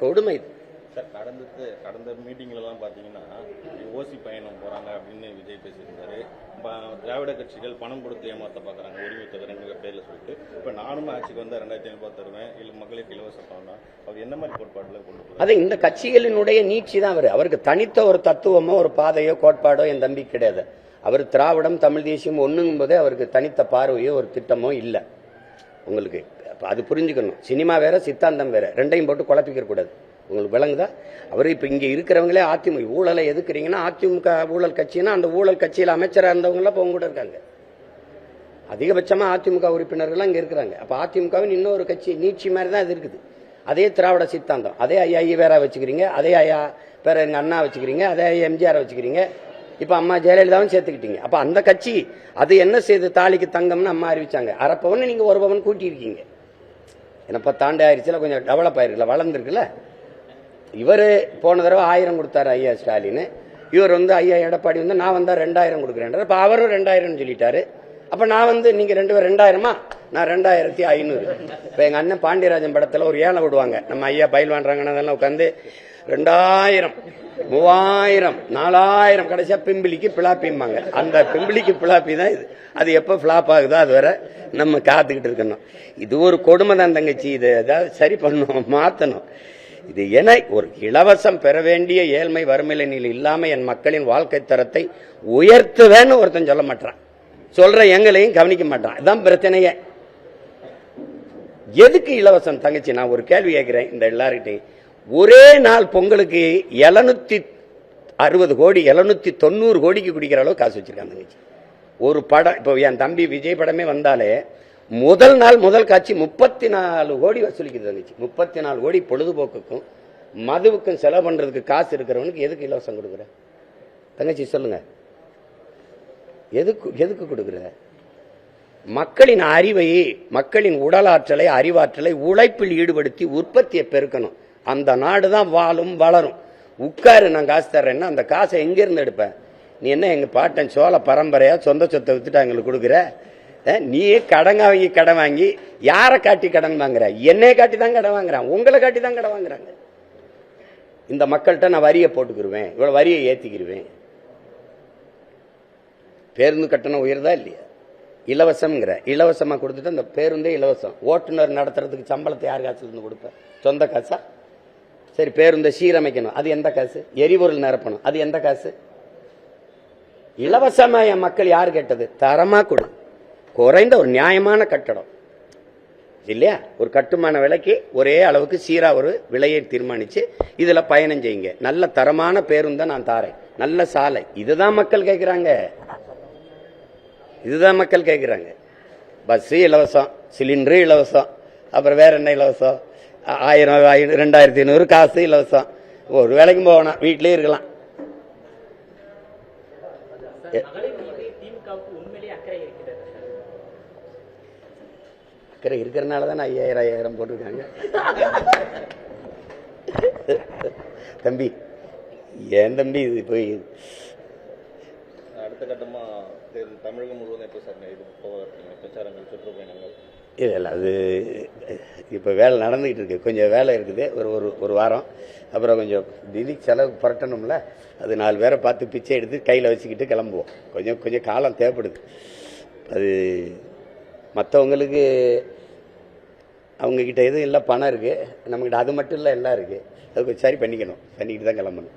கொடுமை. சார் கடந்த மீட்டிங்லலாம் பார்த்தீங்கன்னா ஓசி பயணம் போகிறாங்க அப்படின்னு விஜய் பேசியிருந்தாரு. திராவிட கட்சிகள் பணம் கொடுத்து ஏமாற்ற பார்க்குறாங்க உரிமை தொகை பேரில் சொல்லிட்டு. இப்போ நானும் ஆட்சிக்கு வந்தால் 2500 தருவேன், இல்லை மகளிருக்கு இலவச பணம் தான். அவர் என்ன மாதிரி கோட்பாடுல கொண்டு அது இந்த கட்சிகளினுடைய நீட்சி தான். அவருக்கு தனித்த ஒரு தத்துவமோ ஒரு பாதையோ கோட்பாடோ என் தம்பி கிடையாது. அவர் திராவிடம் தமிழ் தேசியம் ஒண்ணுங்கும் போதே அவருக்கு தனித்த பார்வையோ ஒரு திட்டமோ இல்லை. உங்களுக்கு அது புரிஞ்சுக்கணும். சினிமா வேற சித்தாந்தம் வேற, ரெண்டையும் போட்டு குழப்பிக்க கூடாது. உங்களுக்கு விளங்குதா? அவர் இப்ப இங்க இருக்கிறவங்களே அதிமுக ஊழலை எதுக்குறீங்கன்னா, அதிமுக ஊழல் கட்சின்னா அந்த ஊழல் கட்சியில் அமைச்சராக இருந்தவங்க எல்லாம் கூட இருக்காங்க. அதிகபட்சமா அதிமுக உறுப்பினர்கள் இங்க இருக்கிறாங்க. அப்ப அதிமுகவின் இன்னொரு கட்சி நீட்சி மாதிரி தான் இது இருக்குது. அதே திராவிட சித்தாந்தம், அதே ஐயா ஈவேரா வச்சுக்கிறீங்க, அதே ஐயா பேர எங்க அண்ணா வச்சுக்கிறீங்க, அதே ஐயா எம்ஜிஆர் வச்சுக்கிறீங்க, இப்ப அம்மா ஜெயலலிதாவும் சேர்த்துக்கிட்டீங்க. அப்ப அந்த கட்சி அது என்ன செய்து தாலிக்கு தங்கம்னு அம்மா அறிவிச்சாங்க. அரைப்பவன் நீங்க ஒரு பவன் கூட்டி இருக்கீங்க. என்ன 10 ஆண்டு ஆயிடுச்சுல, கொஞ்சம் டெவலப் ஆயிருக்குல்ல, வளர்ந்துருக்குல்ல. இவர் போன தடவை 1000 கொடுத்தாரு ஐயா ஸ்டாலின். இவர் ஐயா எடப்பாடி நான் வந்தா 2000 கொடுக்குறேன். இப்ப அவரும் 2000 சொல்லிட்டாரு. அப்ப நான் நீங்க 2 பேர் 2000மா, நான் 2500. இப்ப எங்க அண்ணன் பாண்டியராஜன் படத்துல ஒரு ஏழை விடுவாங்க, நம்ம ஐயா பயில் வாங்குறாங்கன்னா உட்காந்து 2000 3000 4000 கடைசியா பிம்பிளிக்கு பிளாப்பிம்பாங்க. அந்த பிம்பிளிக்கு பிளாப்பி தான் இது. அது எப்ப பிளாப் ஆகுதோ அது வரை நம்ம காத்துக்கிட்டு இருக்கணும். இது ஒரு கொடுமை தான் தங்கச்சி. இது ஏதாவது சரி பண்ணணும், மாத்தணும். இது என ஒரு இலவசம் பெற வேண்டிய ஏழ்மை வறுமை நிலை இல்லாம என் மக்களின் வாழ்க்கை தரத்தை உயர்த்துவேன்னு ஒருத்தன் சொல்ல மாட்டான். சொல்ற எங்களையும் கவனிக்க மாட்டான். இதுதான் பிரச்சனையே. எதுக்கு இலவசம் தங்கச்சி? நான் ஒரு கேள்வி கேட்கிறேன் இந்த எல்லார்கிட்டையும். ஒரே நாள் பொங்கலுக்கு 760 கோடி 790 கோடிக்கு குடிக்கிற அளவு காசு வச்சிருக்காங்க தங்கச்சி. ஒரு படம் இப்போ என் தம்பி விஜய் படமே வந்தாலே முதல் நாள் முதல் காட்சி 34 கோடி வசூலிக்குது தங்கச்சி. 34 கோடி பொழுதுபோக்குக்கும் மதுவுக்கும் செலவு பண்றதுக்கு காசு இருக்கிறவனுக்கு எதுக்கு இலவசம் கொடுக்குற தங்கச்சி? சொல்லுங்க, எதுக்கு கொடுக்குற? மக்களின் அறிவை, மக்களின் உடலாற்றலை, அறிவாற்றலை உழைப்பில் ஈடுபடுத்தி உற்பத்தியை பெருக்கணும். அந்த நாடு தான் வாழும் வளரும். உட்காரு, நான் காசு தர்றேன்னா அந்த காசை எங்க இருந்து எடுப்பேன்? நீ என்ன எங்க பாட்டன் சோழ பரம்பரையா சொந்த சொத்தை வித்துட்டு எங்களுக்கு கொடுக்குற? நீ கடன் வாங்கி யாரை காட்டி கடன் வாங்குற? என்னைய காட்டி தான் கடன் வாங்குறான், உங்களை காட்டி தான் கடன் வாங்குறாங்க. இந்த மக்கள்கிட்ட நான் வரியை போட்டுக்கிருவேன், இவ்வளவு வரியை ஏத்திக்கிருவேன். பேருந்து கட்டணம் உயர்தா இல்லையா? இலவசம்ங்கிற, இலவசமா கொடுத்துட்டு அந்த பேருந்தே இலவசம். ஓட்டுநர் நடத்துறதுக்கு சம்பளத்தை யார் காசுல இருந்து கொடுப்ப? சொந்த காசா? சரி, பேருந்தை சீரமைக்கணும், அது எந்த காசு? எரிபொருள் நிரப்பணும், அது எந்த காசு? இலவசமா என் மக்கள் யார் கேட்டது? தரமா கொடு, குறைந்த ஒரு நியாயமான கட்டடம் இல்லையா? ஒரு கட்டுமான விலைக்கு ஒரே அளவுக்கு சீரா ஒரு விலையை தீர்மானிச்சு இதுல பயணம் செய்யுங்க. நல்ல தரமான பேருந்தை நான் தாரேன், நல்ல சாலை. இதுதான் மக்கள் கேட்கிறாங்க. இதுதான் மக்கள் கேட்கிறாங்க. பஸ் இலவசம், சிலிண்டர் இலவசம், அப்புறம் வேற என்ன இலவசம்? 1000 2500 காசு இலவசம். ஒரு வேலைக்கு போகணும், வீட்டிலே இருக்கலாம். அக்கறை இருக்கிறதுனால தான் 5000 போட்டிருக்காங்க. தம்பி, ஏன் தம்பி இது போய் அடுத்த கட்டமா தமிழகம் முழுவதும் எப்போ சார் இது பிரச்சாரங்கள், சுற்றுப்பயணங்கள்? இல்லை, அது இப்போ வேலை நடந்துகிட்டு இருக்கு. கொஞ்சம் வேலை இருக்குது, ஒரு வாரம். அப்புறம் கொஞ்சம் நிதி செலவு புரட்டணும்ல, அது 4 பேரை பார்த்து பிச்சை எடுத்து கையில் வச்சுக்கிட்டு கிளம்புவோம். கொஞ்சம் காலம் தேவைப்படுது. அது மற்றவங்களுக்கு அவங்கக்கிட்ட எதுவும் இல்லை, பணம் இருக்குது. நம்மக்கிட்ட அது மட்டும் இல்லை, எல்லாம் இருக்குது. அது கொஞ்சம் சரி பண்ணிக்கணும், பண்ணிக்கிட்டு தான் கிளம்பணும்.